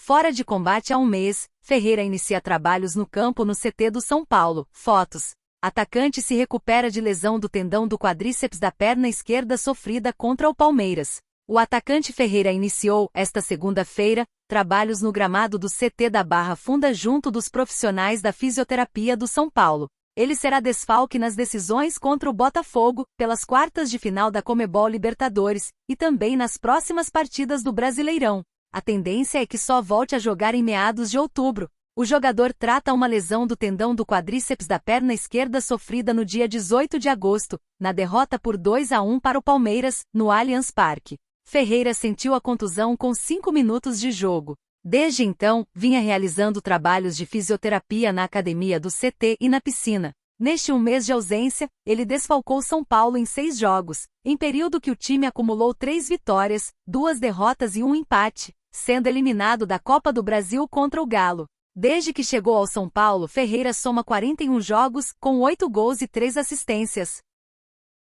Fora de combate há um mês, Ferreira inicia trabalhos no campo no CT do São Paulo. Fotos. Atacante se recupera de lesão do tendão do quadríceps da perna esquerda sofrida contra o Palmeiras. O atacante Ferreira iniciou, esta segunda-feira, trabalhos no gramado do CT da Barra Funda junto dos profissionais da fisioterapia do São Paulo. Ele será desfalque nas decisões contra o Botafogo, pelas quartas de final da Conmebol Libertadores, e também nas próximas partidas do Brasileirão. A tendência é que só volte a jogar em meados de outubro. O jogador trata uma lesão do tendão do quadríceps da perna esquerda sofrida no dia 18 de agosto, na derrota por 2-1 para o Palmeiras, no Allianz Parque. Ferreira sentiu a contusão com 5 minutos de jogo. Desde então, vinha realizando trabalhos de fisioterapia na academia do CT e na piscina. Neste um mês de ausência, ele desfalcou São Paulo em 6 jogos, em período que o time acumulou 3 vitórias, 2 derrotas e 1 empate, sendo eliminado da Copa do Brasil contra o Galo. Desde que chegou ao São Paulo, Ferreira soma 41 jogos, com 8 gols e 3 assistências.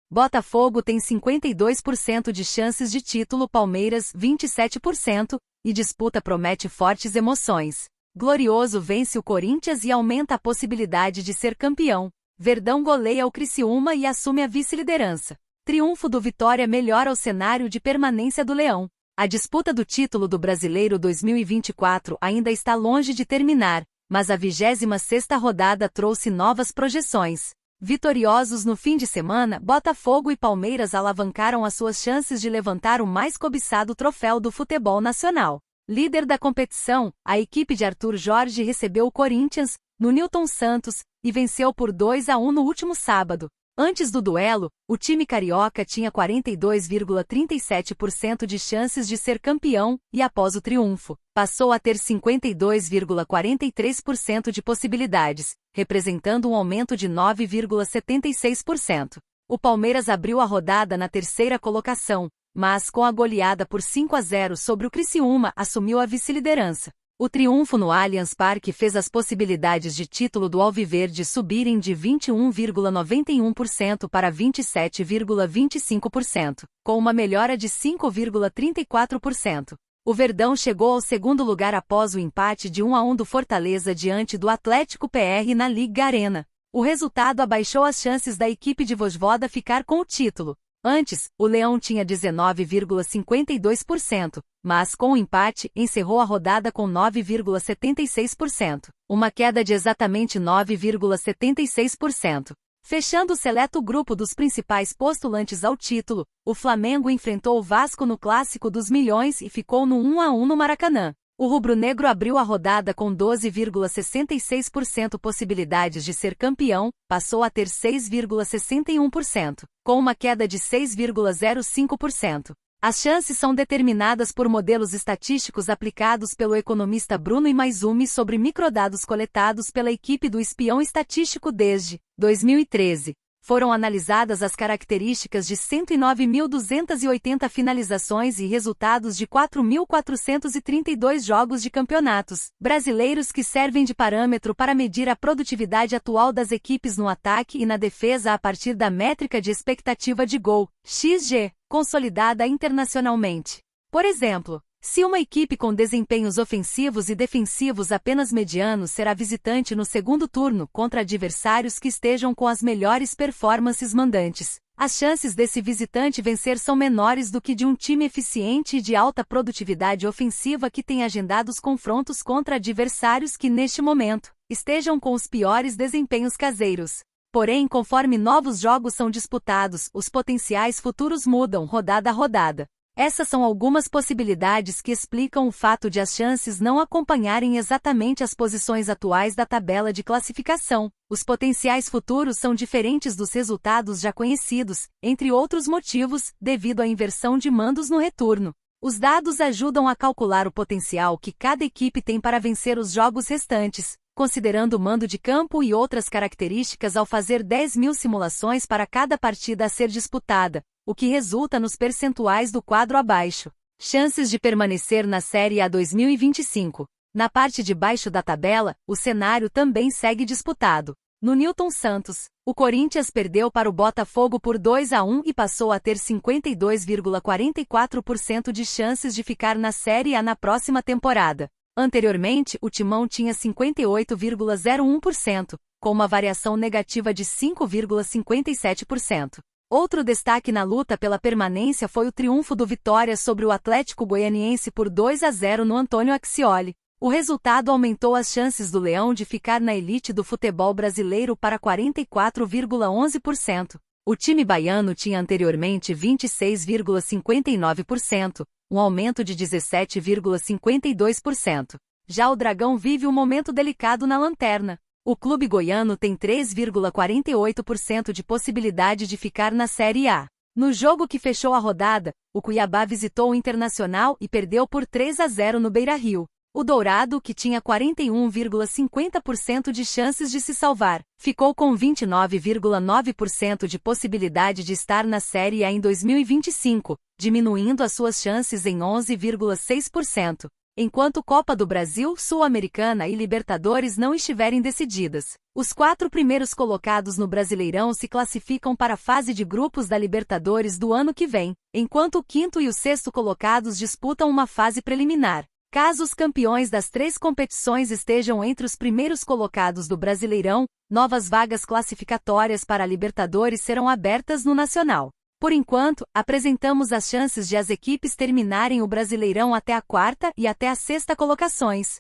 Botafogo tem 52% de chances de título, Palmeiras 27%, e disputa promete fortes emoções. Glorioso vence o Corinthians e aumenta a possibilidade de ser campeão. Verdão goleia o Criciúma e assume a vice-liderança. Triunfo do Vitória melhora o cenário de permanência do Leão. A disputa do título do Brasileiro 2024 ainda está longe de terminar, mas a 26ª rodada trouxe novas projeções. Vitoriosos no fim de semana, Botafogo e Palmeiras alavancaram as suas chances de levantar o mais cobiçado troféu do futebol nacional. Líder da competição, a equipe de Arthur Jorge recebeu o Corinthians, no Newton Santos, e venceu por 2-1 no último sábado. Antes do duelo, o time carioca tinha 42,37% de chances de ser campeão, e após o triunfo, passou a ter 52,43% de possibilidades, representando um aumento de 9,76%. O Palmeiras abriu a rodada na terceira colocação, mas com a goleada por 5-0 sobre o Criciúma, assumiu a vice-liderança. O triunfo no Allianz Parque fez as possibilidades de título do Alviverde subirem de 21,91% para 27,25%, com uma melhora de 5,34%. O Verdão chegou ao segundo lugar após o empate de 1-1 do Fortaleza diante do Atlético PR na Liga Arena. O resultado abaixou as chances da equipe de Vojvoda ficar com o título. Antes, o Leão tinha 19,52%, mas com o empate, encerrou a rodada com 9,76%, uma queda de exatamente 9,76%. Fechando o seleto grupo dos principais postulantes ao título, o Flamengo enfrentou o Vasco no Clássico dos Milhões e ficou no 1-1 no Maracanã. O rubro-negro abriu a rodada com 12,66% possibilidades de ser campeão, passou a ter 6,61%, com uma queda de 6,05%. As chances são determinadas por modelos estatísticos aplicados pelo economista Bruno Imaizumi sobre microdados coletados pela equipe do Espião Estatístico desde 2013. Foram analisadas as características de 109.280 finalizações e resultados de 4.432 jogos de campeonatos brasileiros que servem de parâmetro para medir a produtividade atual das equipes no ataque e na defesa a partir da métrica de expectativa de gol, XG, consolidada internacionalmente. Por exemplo, se uma equipe com desempenhos ofensivos e defensivos apenas medianos será visitante no segundo turno contra adversários que estejam com as melhores performances mandantes, as chances desse visitante vencer são menores do que de um time eficiente e de alta produtividade ofensiva que tem agendados confrontos contra adversários que neste momento estejam com os piores desempenhos caseiros. Porém, conforme novos jogos são disputados, os potenciais futuros mudam rodada a rodada. Essas são algumas possibilidades que explicam o fato de as chances não acompanharem exatamente as posições atuais da tabela de classificação. Os potenciais futuros são diferentes dos resultados já conhecidos, entre outros motivos, devido à inversão de mandos no retorno. Os dados ajudam a calcular o potencial que cada equipe tem para vencer os jogos restantes, considerando o mando de campo e outras características ao fazer 10.000 simulações para cada partida a ser disputada, o que resulta nos percentuais do quadro abaixo. Chances de permanecer na Série A 2025. Na parte de baixo da tabela, o cenário também segue disputado. No Newton Santos, o Corinthians perdeu para o Botafogo por 2-1 e passou a ter 52,44% de chances de ficar na Série A na próxima temporada. Anteriormente, o Timão tinha 58,01%, com uma variação negativa de 5,57%. Outro destaque na luta pela permanência foi o triunfo do Vitória sobre o Atlético Goianiense por 2-0 no Antônio Ascioli. O resultado aumentou as chances do Leão de ficar na elite do futebol brasileiro para 44,11%. O time baiano tinha anteriormente 26,59%, um aumento de 17,52%. Já o Dragão vive um momento delicado na lanterna. O clube goiano tem 3,48% de possibilidade de ficar na Série A. No jogo que fechou a rodada, o Cuiabá visitou o Internacional e perdeu por 3-0 no Beira-Rio. O Dourado, que tinha 41,50% de chances de se salvar, ficou com 29,9% de possibilidade de estar na Série A em 2025, diminuindo as suas chances em 11,6%. Enquanto Copa do Brasil, Sul-Americana e Libertadores não estiverem decididas. Os 4 primeiros colocados no Brasileirão se classificam para a fase de grupos da Libertadores do ano que vem, enquanto o 5º e o 6º colocados disputam uma fase preliminar. Caso os campeões das 3 competições estejam entre os primeiros colocados do Brasileirão, novas vagas classificatórias para a Libertadores serão abertas no Nacional. Por enquanto, apresentamos as chances de as equipes terminarem o Brasileirão até a 4ª e até a 6ª colocações.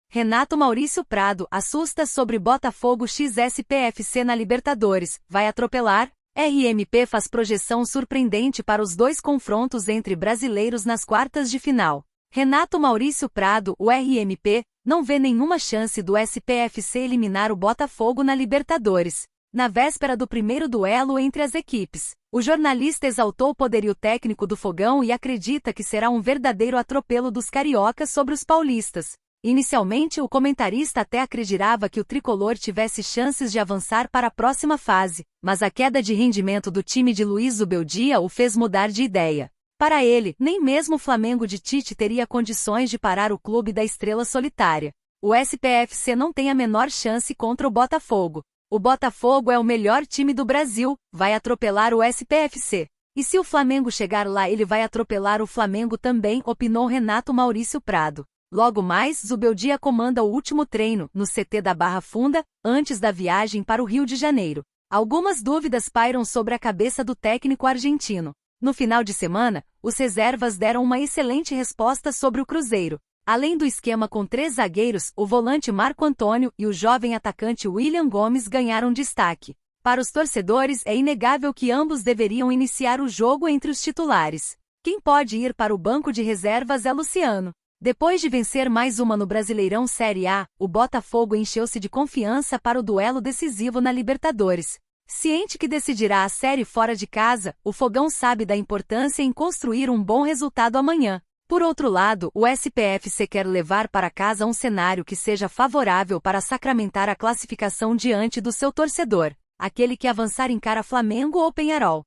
Renato Maurício Prado assusta sobre Botafogo XSPFC na Libertadores, vai atropelar? RMP faz projeção surpreendente para os 2 confrontos entre brasileiros nas quartas de final. Renato Maurício Prado, o RMP, não vê nenhuma chance do SPFC eliminar o Botafogo na Libertadores. Na véspera do primeiro duelo entre as equipes, o jornalista exaltou o poderio técnico do Fogão e acredita que será um verdadeiro atropelo dos cariocas sobre os paulistas. Inicialmente, o comentarista até acreditava que o tricolor tivesse chances de avançar para a próxima fase, mas a queda de rendimento do time de Luiz Zubeldia o fez mudar de ideia. Para ele, nem mesmo o Flamengo de Tite teria condições de parar o clube da estrela solitária. O SPFC não tem a menor chance contra o Botafogo. O Botafogo é o melhor time do Brasil, vai atropelar o SPFC. E se o Flamengo chegar lá, ele vai atropelar o Flamengo também, opinou Renato Maurício Prado. Logo mais, Zubeldia comanda o último treino, no CT da Barra Funda, antes da viagem para o Rio de Janeiro. Algumas dúvidas pairam sobre a cabeça do técnico argentino. No final de semana, os reservas deram uma excelente resposta sobre o Cruzeiro. Além do esquema com 3 zagueiros, o volante Marco Antônio e o jovem atacante William Gomes ganharam destaque. Para os torcedores, é inegável que ambos deveriam iniciar o jogo entre os titulares. Quem pode ir para o banco de reservas é Luciano. Depois de vencer mais uma no Brasileirão Série A, o Botafogo encheu-se de confiança para o duelo decisivo na Libertadores. Ciente que decidirá a série fora de casa, o Fogão sabe da importância em construir um bom resultado amanhã. Por outro lado, o SPFC quer levar para casa um cenário que seja favorável para sacramentar a classificação diante do seu torcedor, aquele que avançar encara Flamengo ou Peñarol.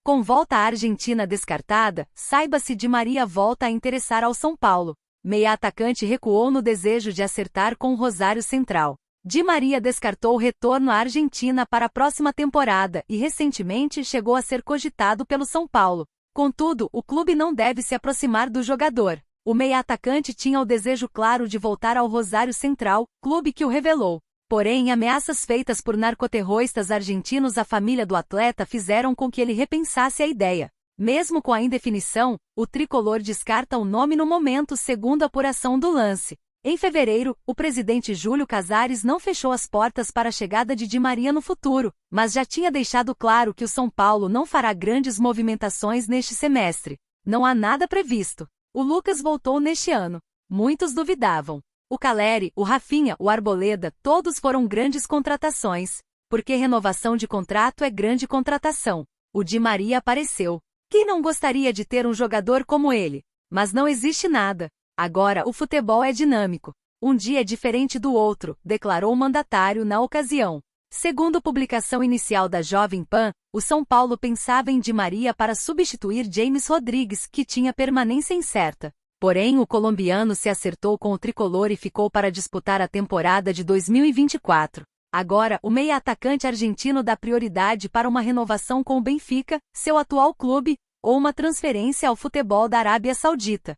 Com volta à Argentina descartada, saiba-se Di Maria volta a interessar ao São Paulo. Meia-atacante recuou no desejo de acertar com o Rosário Central. Di Maria descartou o retorno à Argentina para a próxima temporada e recentemente chegou a ser cogitado pelo São Paulo. Contudo, o clube não deve se aproximar do jogador. O meia-atacante tinha o desejo claro de voltar ao Rosário Central, clube que o revelou. Porém, ameaças feitas por narcoterroristas argentinos à família do atleta fizeram com que ele repensasse a ideia. Mesmo com a indefinição, o tricolor descarta o nome no momento segundo a apuração do lance. Em fevereiro, o presidente Júlio Casares não fechou as portas para a chegada de Di Maria no futuro, mas já tinha deixado claro que o São Paulo não fará grandes movimentações neste semestre. Não há nada previsto. O Lucas voltou neste ano. Muitos duvidavam. O Caleri, o Rafinha, o Arboleda, todos foram grandes contratações. Porque renovação de contrato é grande contratação. O Di Maria apareceu. Quem não gostaria de ter um jogador como ele? Mas não existe nada. Agora o futebol é dinâmico. Um dia é diferente do outro, declarou o mandatário na ocasião. Segundo publicação inicial da Jovem Pan, o São Paulo pensava em Di Maria para substituir James Rodrigues, que tinha permanência incerta. Porém, o colombiano se acertou com o tricolor e ficou para disputar a temporada de 2024. Agora, o meia-atacante argentino dá prioridade para uma renovação com o Benfica, seu atual clube, ou uma transferência ao futebol da Arábia Saudita.